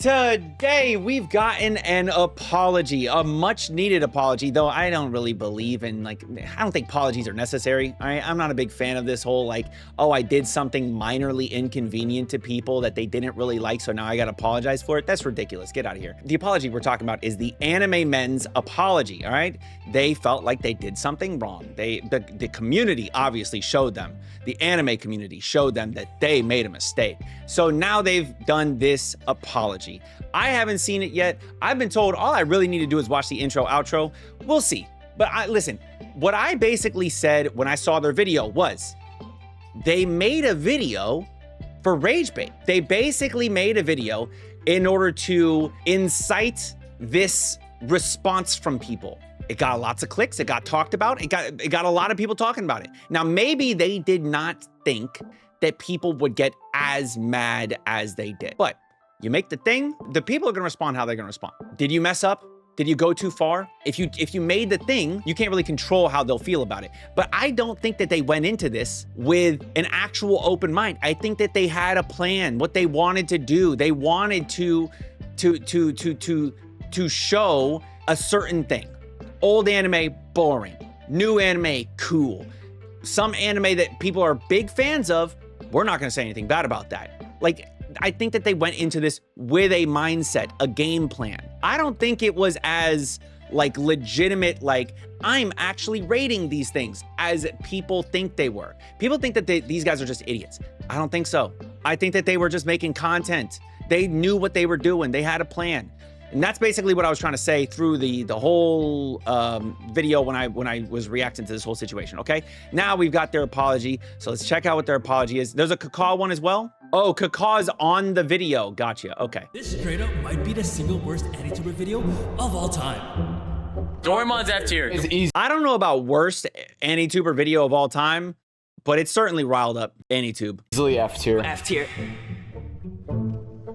Today, we've gotten an apology, a much needed apology, though I don't really believe in, I don't think apologies are necessary. I'm not a big fan of this whole, oh, I did something minorly inconvenient to people that they didn't really like, so now I gotta apologize for it. That's ridiculous. Get out of here. The apology we're talking about is the anime men's apology, all right? They felt like they did something wrong. The community obviously showed them. The anime community showed them that they made a mistake. So now they've done this apology. I haven't seen it yet. I've been told all I really need to do is watch the intro, outro. We'll see. But listen, what I basically said when I saw their video was they made a video for rage bait. They basically made a video in order to incite this response from people. It got lots of clicks. It got talked about. It got a lot of people talking about it. Now, maybe they did not think that people would get as mad as they did. But you make the thing, the people are gonna respond how they're gonna respond. Did you mess up? Did you go too far? If you made the thing, you can't really control how they'll feel about it. But I don't think that they went into this with an actual open mind. I think that they had a plan, what they wanted to do. They wanted to show a certain thing. Old anime, boring. New anime, cool. Some anime that people are big fans of, we're not gonna say anything bad about that. I think that they went into this with a mindset, a game plan. I don't think it was as legitimate, I'm actually rating these things as people think they were. People think that these guys are just idiots. I don't think so. I think that they were just making content. They knew what they were doing. They had a plan. And that's basically what I was trying to say through the whole video when I was reacting to this whole situation, okay? Now we've got their apology, so let's check out what their apology is. There's a Kakao one as well? Oh, Kakaw's on the video. Gotcha, okay. This straight up might be the single worst AniTuber video of all time. Doraemon's F tier. It's easy. I don't know about worst AniTuber video of all time, but it certainly riled up AniTube. Easily F tier. F tier.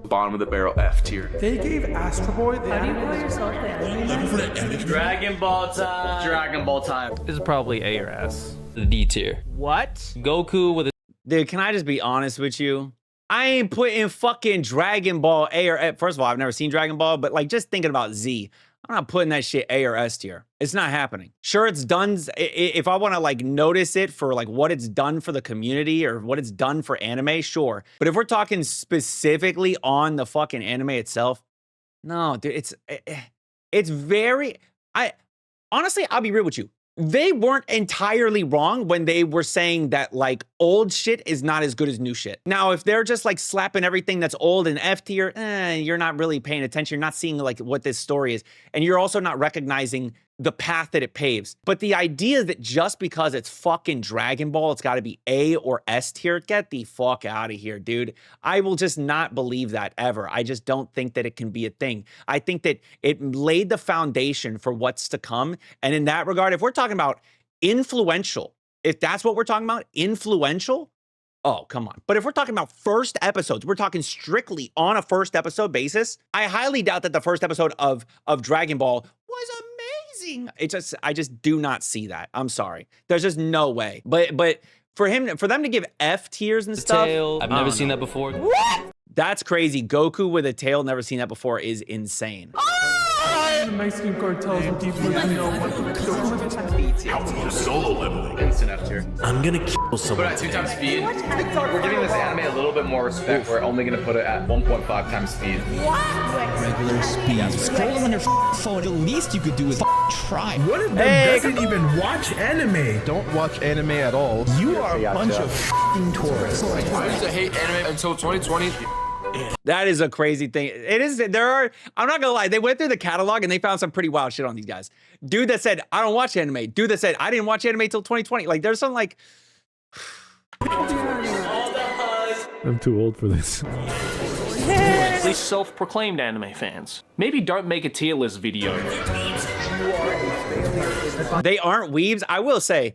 Bottom of the barrel F tier. They gave Astro Boy the Dragon Ball time. Dragon Ball time. This is probably A or S. D tier. What? Goku with a... Dude, can I just be honest with you? I ain't putting fucking Dragon Ball A or S. First of all, I've never seen Dragon Ball, but just thinking about Z, I'm not putting that shit A or S tier. It's not happening. Sure, it's done. If I want to notice it for what it's done for the community or what it's done for anime, sure. But if we're talking specifically on the fucking anime itself, no, dude, it's very, honestly, I'll be real with you. They weren't entirely wrong when they were saying that old shit is not as good as new shit. Now, if they're just slapping everything that's old in F tier, you're not really paying attention. You're not seeing what this story is. And you're also not recognizing the path that it paves. But the idea that just because it's fucking Dragon Ball, it's got to be A or S tier, get the fuck out of here, dude. I will just not believe that ever. I just don't think that it can be a thing. I think that it laid the foundation for what's to come. And in that regard, if we're talking about influential, if that's what we're talking about, influential, oh, come on. But if we're talking about first episodes, we're talking strictly on a first episode basis, I highly doubt that the first episode of Dragon Ball was amazing. I just do not see that. I'm sorry. There's just no way. But for them to give F tiers and stuff, I've never seen that before. What? That's crazy. Goku with a tail, never seen that before, is insane. The Mexican cartels and people know what Solo leveling. Instant F tier. I'm gonna kill someone. Put it at 2 times speed. We're giving this anime a little bit more respect. We're only gonna put it at 1.5 times speed. Regular speed. Scroll on your phone. The least you could do is try. What if they doesn't even watch anime? Don't watch anime at all. You are a bunch of tourists. I used to hate anime until 2020. That is a crazy thing. It is. I'm not gonna lie. They went through the catalog and they found some pretty wild shit on these guys. Dude that said, I don't watch anime. Dude that said, I didn't watch anime till 2020. There's some I'm too old for this. These self-proclaimed anime fans. Maybe don't make a tier list video. They aren't weebs. I will say,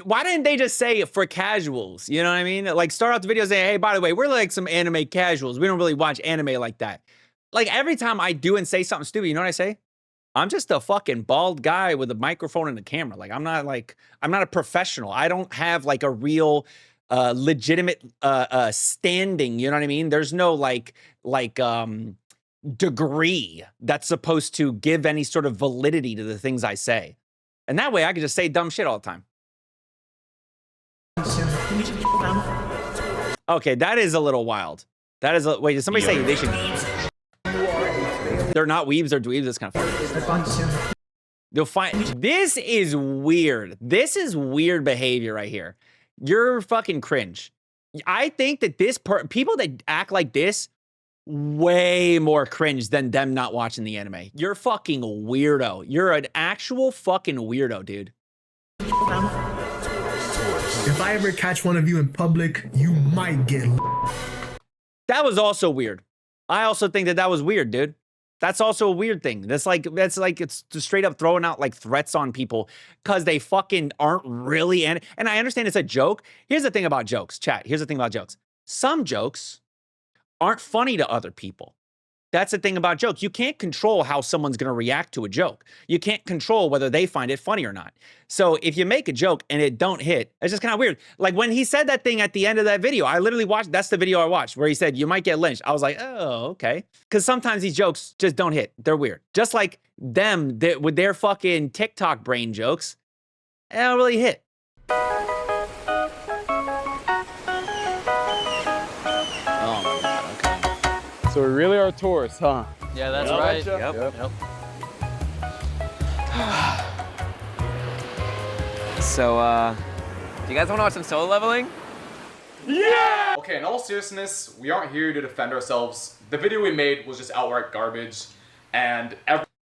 why didn't they just say for casuals? You know what I mean? Start out the video saying, hey, by the way, we're some anime casuals. We don't really watch anime like that. Every time I do and say something stupid, you know what I say? I'm just a fucking bald guy with a microphone and a camera. I'm not a professional. I don't have a real legitimate standing. You know what I mean? There's no degree that's supposed to give any sort of validity to the things I say. And that way I could just say dumb shit all the time. Okay, that is a little wild. That is wait, did somebody say they should? They're not weebs, they're dweebs. That's kind of funny. You'll find this is weird. This is weird behavior right here. You're fucking cringe. I think that people that act like this way more cringe than them not watching the anime. You're fucking weirdo. You're an actual fucking weirdo, dude. If I ever catch one of you in public, you might get. That was also weird. I also think that was weird, dude. That's also a weird thing. That's like it's straight up throwing out like threats on people because they fucking aren't really. And I understand it's a joke. Here's the thing about jokes, chat. Here's the thing about jokes. Some jokes aren't funny to other people. That's the thing about jokes. You can't control how someone's going to react to a joke. You can't control whether they find it funny or not. So if you make a joke and it don't hit, it's just kind of weird. Like when he said that thing at the end of that video, I literally watched, that's the video I watched where he said, you might get lynched. I was like, oh, okay. Because sometimes these jokes just don't hit. They're weird. Just like them with their fucking TikTok brain jokes, they don't really hit. So we really are tourists, huh? Yeah, that's right. Yep. So, do you guys want to watch some solo leveling? Yeah! Okay, in all seriousness, we aren't here to defend ourselves. The video we made was just outright garbage, and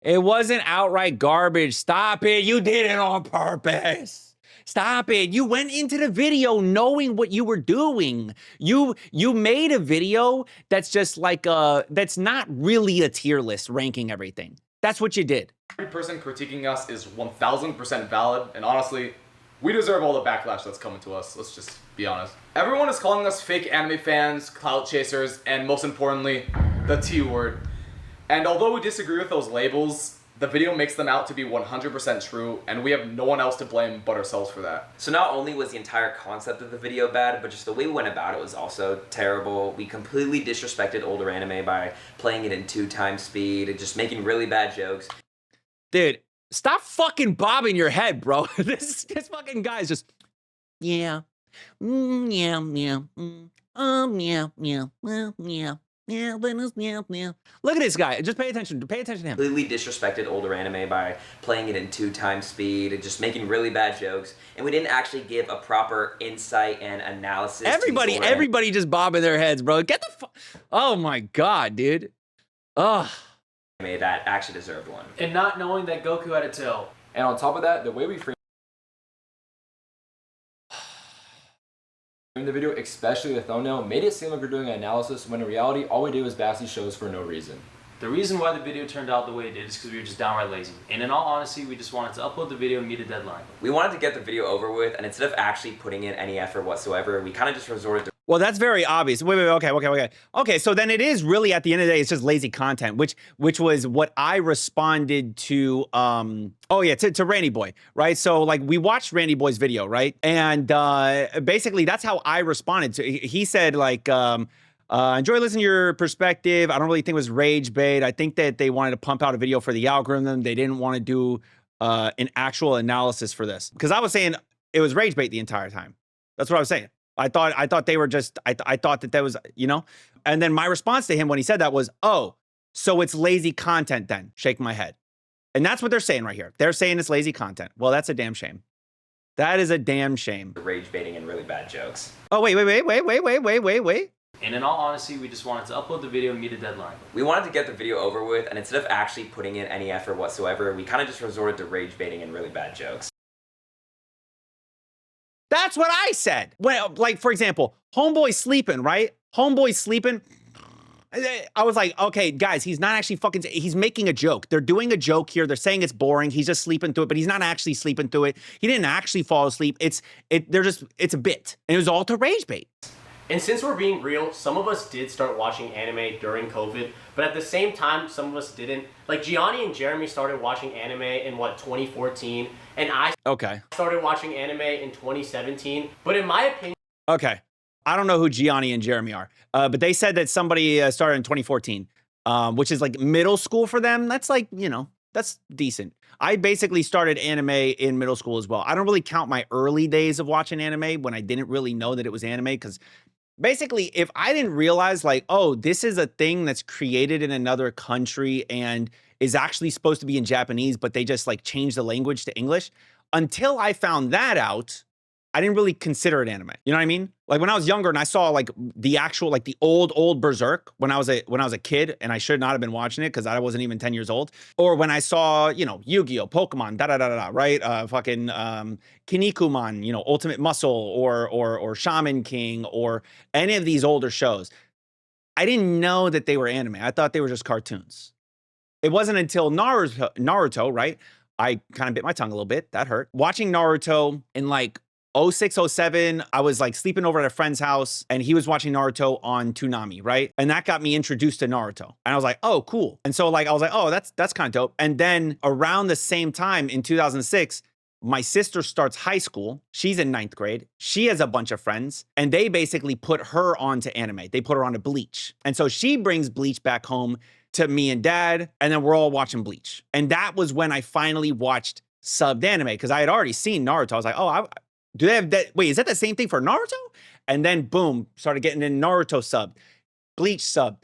it wasn't outright garbage. Stop it. You did it on purpose. Stop it. You went into the video knowing what you were doing. You made a video that's just like that's not really a tier list ranking everything. That's what you did. every person critiquing us is 1000% valid, and honestly, we deserve all the backlash that's coming to us. Let's just be honest. Everyone is calling us fake anime fans, clout chasers, and most importantly, the T word. And although we disagree with those labels, the video makes them out to be 100% true, and we have no one else to blame but ourselves for that. So not only was the entire concept of the video bad, but just the way we went about it was also terrible. We completely disrespected older anime by playing it in 2x speed and just making really bad jokes. Dude, stop fucking bobbing your head, bro. This fucking guy is just, yeah, yeah, yeah, yeah, yeah, yeah. Yeah, yeah. Look at this guy. Just pay attention. Pay attention to him. Completely disrespected older anime by playing it in 2x speed and just making really bad jokes. And we didn't actually give a proper insight and analysis. Everybody just bobbing their heads, bro. Get the fuck. Oh my god, dude. Ugh. Anime that actually deserved one. And not knowing that Goku had a tail. And on top of that, the way we framed the video, especially the thumbnail, made it seem like we're doing an analysis when in reality all we did was bash these shows for no reason. The reason why the video turned out the way it did is because we were just downright lazy. And in all honesty, we just wanted to upload the video and meet a deadline. We wanted to get the video over with, and instead of actually putting in any effort whatsoever, we kind of just resorted to... Well, that's very obvious. Wait, okay. Okay, so then it is really, at the end of the day, it's just lazy content, which was what I responded to, to Randy Boy, right? So, like, we watched Randy Boy's video, right? And basically, that's how I responded to it. He said, like, enjoy listening to your perspective. I don't really think it was rage bait. I think that they wanted to pump out a video for the algorithm. They didn't want to do an actual analysis for this. Because I was saying it was rage bait the entire time. That's what I was saying. I thought they were just, I thought that was, you know? And then my response to him when he said that was, oh, so it's lazy content then. Shake my head. And that's what they're saying right here. They're saying it's lazy content. Well, that's a damn shame. That is a damn shame. Rage baiting and really bad jokes. Oh, wait. And in all honesty, we just wanted to upload the video and meet a deadline. We wanted to get the video over with, and instead of actually putting in any effort whatsoever, we kind of just resorted to rage baiting and really bad jokes. That's what I said. Well, like, for example, Homeboy sleeping, right? Homeboy sleeping. I was like, okay, guys, he's not actually fucking, he's making a joke. They're doing a joke here. They're saying it's boring. He's just sleeping through it, but he's not actually sleeping through it. He didn't actually fall asleep. It's a bit. And it was all to rage bait. And since we're being real, some of us did start watching anime during COVID, but at the same time, some of us didn't. Like Gianni and Jeremy started watching anime in 2014, and I started watching anime in 2017. But in my opinion, Okay. I don't know who Gianni and Jeremy are, but they said that somebody started in 2014, which is like middle school for them. That's like, you know, that's decent. I basically started anime in middle school as well. I don't really count my early days of watching anime when I didn't really know that it was anime, because basically, if I didn't realize like, oh, this is a thing that's created in another country and is actually supposed to be in Japanese, but they just like changed the language to English, until I found that out, I didn't really consider it anime. You know what I mean? Like when I was younger and I saw like the actual, like the old Berserk when I was a kid, and I should not have been watching it because I wasn't even 10 years old. Or when I saw, you know, Yu-Gi-Oh, Pokemon, right? Fucking Kinnikuman, you know, Ultimate Muscle, or Shaman King, or any of these older shows. I didn't know that they were anime. I thought they were just cartoons. It wasn't until Naruto, right? I kind of bit my tongue a little bit. That hurt. Watching Naruto in like 06, 07, I was like sleeping over at a friend's house and he was watching Naruto on Toonami, right? And that got me introduced to Naruto. And I was like, oh, cool. And so like, I was like, oh, that's kind of dope. And then around the same time in 2006, my sister starts high school. She's in 9th grade. She has a bunch of friends and they basically put her onto anime. They put her onto Bleach. And so she brings Bleach back home to me and dad, and then we're all watching Bleach. And that was when I finally watched subbed anime, because I had already seen Naruto. I was like, oh, do they have that? Wait, is that the same thing for Naruto? And then boom, started getting in Naruto sub, Bleach sub,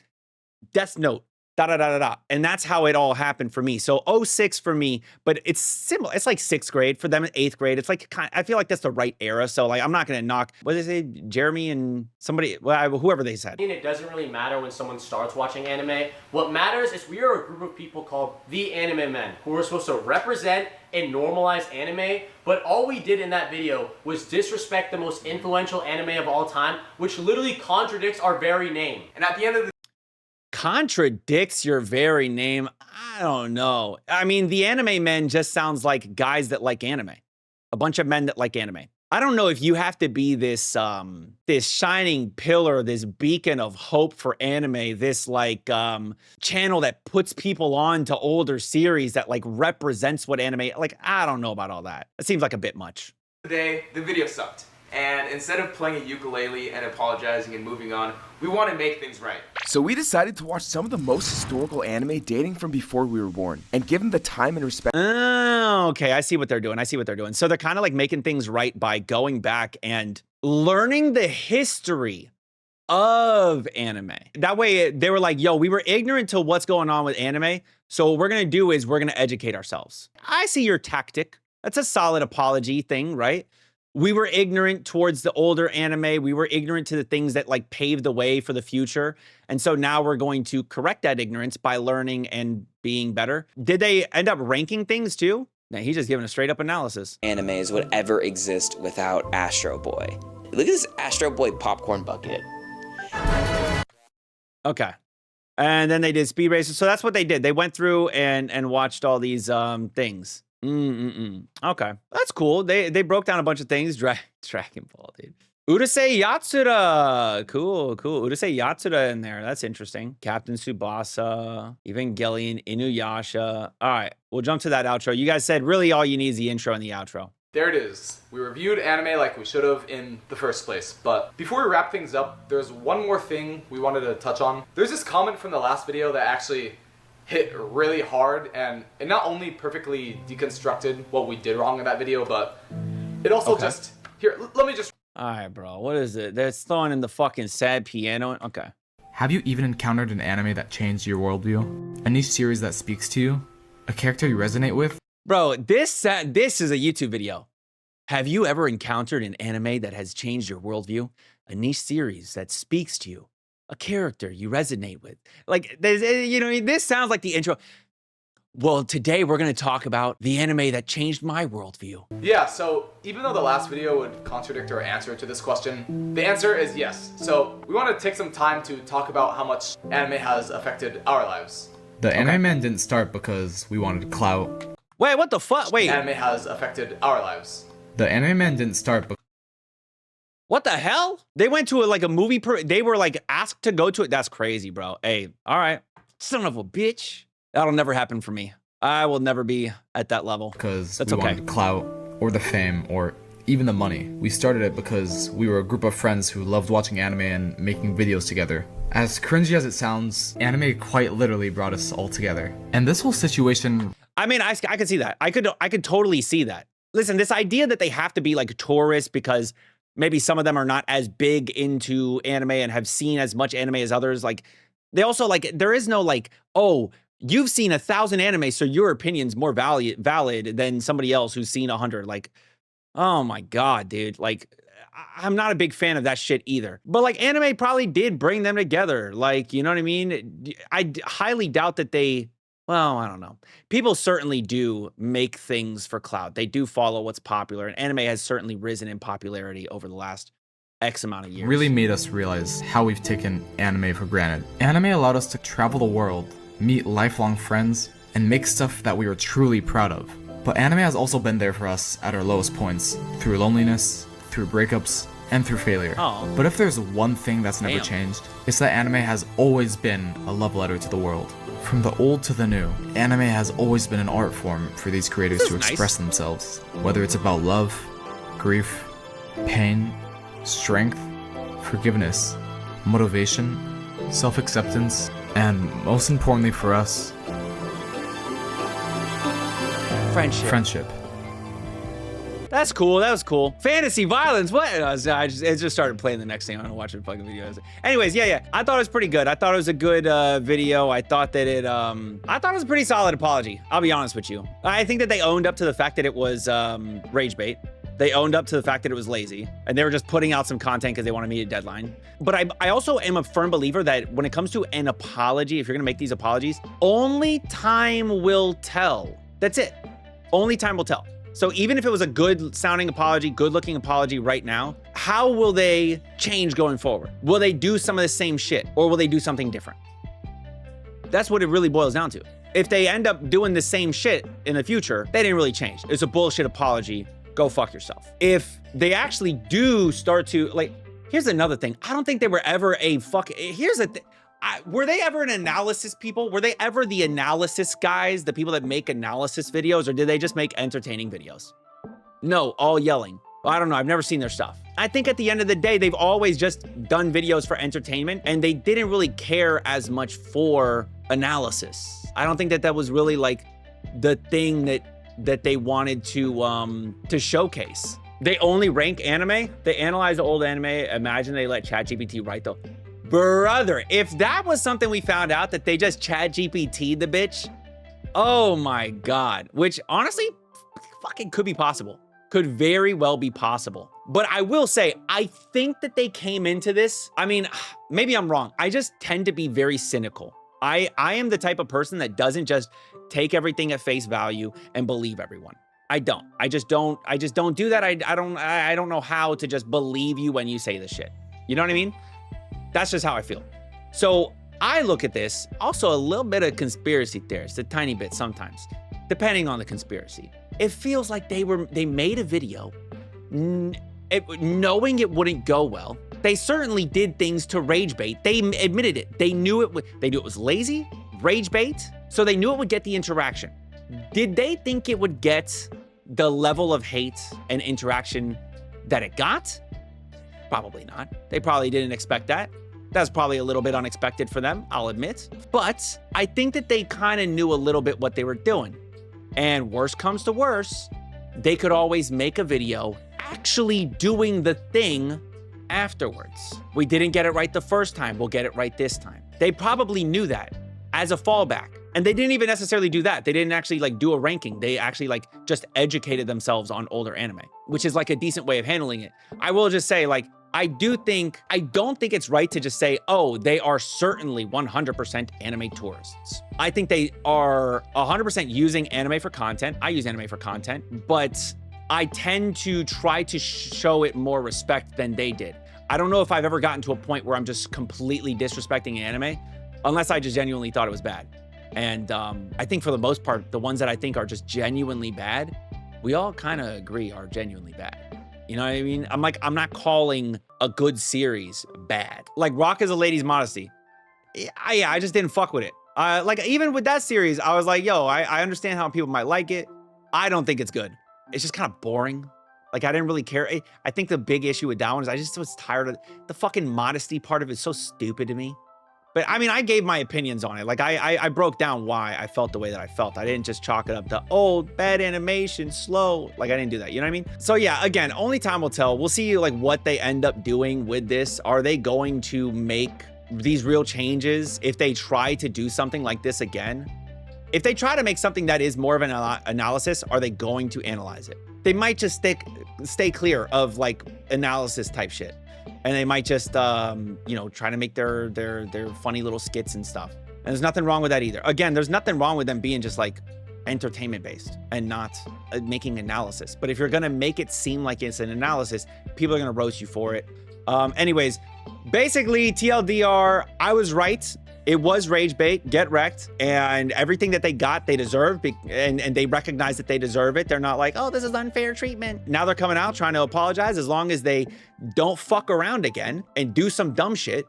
Death Note, And that's how it all happened for me. So 06 for me, but it's similar. It's like 6th grade for them, 8th grade. It's like, I feel like that's the right era. So like, I'm not going to knock, what did they say? Jeremy and somebody, well, whoever they said. It doesn't really matter when someone starts watching anime. What matters is we are a group of people called TheAnimeMen, who are supposed to represent and normalize anime, but all we did in that video was disrespect the most influential anime of all time, which literally contradicts our very name. And at the end of the Contradicts your very name. I don't know. I mean, the anime men just sounds like guys that like anime. A bunch of men that like anime. I don't know if you have to be this this shining pillar, this beacon of hope for anime, this like channel that puts people on to older series that like represents what anime, like, I don't know about all that. It seems like a bit much. Today, the video sucked. And instead of playing a ukulele and apologizing and moving on, we want to make things right. So we decided to watch some of the most historical anime dating from before we were born, and give them the time and respect. Oh, okay, I see what they're doing. I see what they're doing. So they're kind of like making things right by going back and learning the history of anime. That way they were like, yo, we were ignorant to what's going on with anime. So what we're going to do is we're going to educate ourselves. I see your tactic. That's a solid apology thing, right? We were ignorant towards the older anime. We were ignorant to the things that like paved the way for the future. And so now we're going to correct that ignorance by learning and being better. Did they end up ranking things too? No, he's just giving a straight up analysis. Animes would ever exist without Astro Boy. Look at this Astro Boy popcorn bucket. Okay. And then they did Speed Racer. So that's what they did. They went through and watched all these things. Okay, that's cool. They broke down a bunch of things. Dragon Ball, dude. Urusei Yatsura. Cool. Urusei Yatsura in there. That's interesting. Captain Tsubasa, Evangelion, Inuyasha. All right, we'll jump to that outro. You guys said really all you need is the intro and the outro. There it is. We reviewed anime like we should have in the first place. But before we wrap things up, there's one more thing we wanted to touch on. There's this comment from the last video that actually hit really hard, and it not only perfectly deconstructed what we did wrong in that video, but it also just, here, let me just. All right, bro, what is it? They're throwing in the fucking sad piano. Okay. Have you even encountered an anime that changed your worldview? A niche series that speaks to you? A character you resonate with? Bro, this is a YouTube video. Have you ever encountered an anime that has changed your worldview? A niche series that speaks to you? A character you resonate with? Like, you know, this sounds like the intro. Well, today we're going to talk about the anime that changed my worldview. Yeah, so even though the last video would contradict our answer to this question, the answer is yes. So we want to take some time to talk about how much anime has affected our lives. The TheAnimeMen didn't start because we wanted clout. Wait, what the fuck? Wait. Anime has affected our lives. The TheAnimeMen didn't start because... What the hell? They went to a movie, they were like asked to go to it. That's crazy, bro. Hey, all right. Son of a bitch. That'll never happen for me. I will never be at that level. Because that's we wanted clout or the fame or even the money. We started it because we were a group of friends who loved watching anime and making videos together. As cringy as it sounds, anime quite literally brought us all together. And this whole situation... I mean, I could see that. I could totally see that. Listen, this idea that they have to be like tourists because maybe some of them are not as big into anime and have seen as much anime as others, like, they also, like, there is no, like, oh, you've seen 1,000 anime, so your opinion's more valid than somebody else who's seen 100. Like, oh my God, dude. Like, I'm not a big fan of that shit either. But, like, anime probably did bring them together. Like, you know what I mean? I highly doubt that they... Well, I don't know. People certainly do make things for clout. They do follow what's popular, and anime has certainly risen in popularity over the last X amount of years. Really made us realize how we've taken anime for granted. Anime allowed us to travel the world, meet lifelong friends, and make stuff that we were truly proud of. But anime has also been there for us at our lowest points, through loneliness, through breakups, and through failure. Oh. But if there's one thing that's never changed, it's that anime has always been a love letter to the world. From the old to the new, anime has always been an art form for these creators to express themselves. Whether it's about love, grief, pain, strength, forgiveness, motivation, self-acceptance, and most importantly for us, friendship. That's cool. That was cool. Fantasy violence. What? It just started playing the next thing. I'm gonna watch the fucking video. Anyways, yeah. I thought it was pretty good. I thought it was a good video. I thought that I thought it was a pretty solid apology. I'll be honest with you. I think that they owned up to the fact that it was rage bait. They owned up to the fact that it was lazy, and they were just putting out some content because they want to meet a deadline. But I also am a firm believer that when it comes to an apology, if you're gonna make these apologies, only time will tell. That's it. Only time will tell. So even if it was a good sounding apology, good looking apology right now, how will they change going forward? Will they do some of the same shit, or will they do something different? That's what it really boils down to. If they end up doing the same shit in the future, they didn't really change. It's a bullshit apology. Go fuck yourself. If they actually do start to, like, here's another thing. I don't think they were ever a here's a thing. Were they ever an analysis people? Were they ever the analysis guys, the people that make analysis videos, or did they just make entertaining videos? No, all yelling. I don't know. I've never seen their stuff. I think at the end of the day, they've always just done videos for entertainment, and they didn't really care as much for analysis. I don't think that was really like the thing that they wanted to showcase. They only rank anime. They analyze the old anime. Imagine they let ChatGPT write though. Brother, if that was something we found out, that they just ChatGPT'd the bitch, oh my God. Which honestly, fucking could be possible. Could very well be possible. But I will say, I think that they came into this, I mean, maybe I'm wrong. I just tend to be very cynical. I am the type of person that doesn't just take everything at face value and believe everyone. I don't. I just don't do that. I don't know how to just believe you when you say this shit. You know what I mean? That's just how I feel. So I look at this, also a little bit of conspiracy theorist, a tiny bit sometimes, depending on the conspiracy. It feels like they made a video knowing it wouldn't go well. They certainly did things to rage bait. They admitted it. They knew it was lazy, rage bait, so they knew it would get the interaction. Did they think it would get the level of hate and interaction that it got? Probably not. They probably didn't expect that. That's probably a little bit unexpected for them, I'll admit. But I think that they kind of knew a little bit what they were doing. And worst comes to worst, they could always make a video actually doing the thing afterwards. We didn't get it right the first time, we'll get it right this time. They probably knew that as a fallback. And they didn't even necessarily do that. They didn't actually like do a ranking. They actually like just educated themselves on older anime, which is like a decent way of handling it. I will just say, like, I don't think it's right to just say, oh, they are certainly 100% anime tourists. I think they are 100% using anime for content. I use anime for content, but I tend to try to show it more respect than they did. I don't know if I've ever gotten to a point where I'm just completely disrespecting anime, unless I just genuinely thought it was bad. And I think for the most part, the ones that I think are just genuinely bad, we all kind of agree are genuinely bad. You know what I mean? I'm not calling a good series bad. Like Rock is a Lady's Modesty. I just didn't fuck with it. Like even with that series, I was like, yo, I understand how people might like it. I don't think it's good. It's just kind of boring. Like, I didn't really care. I think the big issue with that one is I just was tired of the fucking modesty part of it. It's so stupid to me. But I mean, I gave my opinions on it. Like, I broke down why I felt the way that I felt. I didn't just chalk it up to old, bad animation, slow. Like, I didn't do that. You know what I mean? So yeah, again, only time will tell. We'll see like what they end up doing with this. Are they going to make these real changes if they try to do something like this again? If they try to make something that is more of an analysis, are they going to analyze it? They might just stay clear of like analysis type shit. And they might just, you know, try to make their funny little skits and stuff. And there's nothing wrong with that either. Again, there's nothing wrong with them being just like entertainment based and not making analysis. But if you're gonna make it seem like it's an analysis, people are gonna roast you for it. Anyways, basically TLDR, I was right. It was rage bait, get wrecked, and everything that they got, they deserve, and they recognize that they deserve it. They're not like, oh, this is unfair treatment. Now they're coming out trying to apologize. As long as they don't fuck around again and do some dumb shit,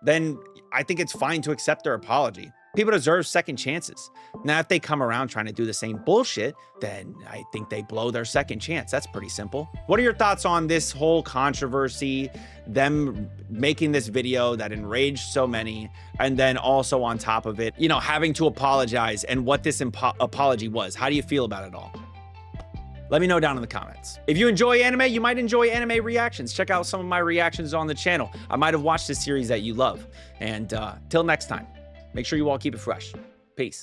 then I think it's fine to accept their apology. People deserve second chances. Now, if they come around trying to do the same bullshit, then I think they blow their second chance. That's pretty simple. What are your thoughts on this whole controversy, them making this video that enraged so many, and then also on top of it, you know, having to apologize and what this apology was? How do you feel about it all? Let me know down in the comments. If you enjoy anime, you might enjoy anime reactions. Check out some of my reactions on the channel. I might have watched a series that you love. And till next time, make sure you all keep it fresh. Peace.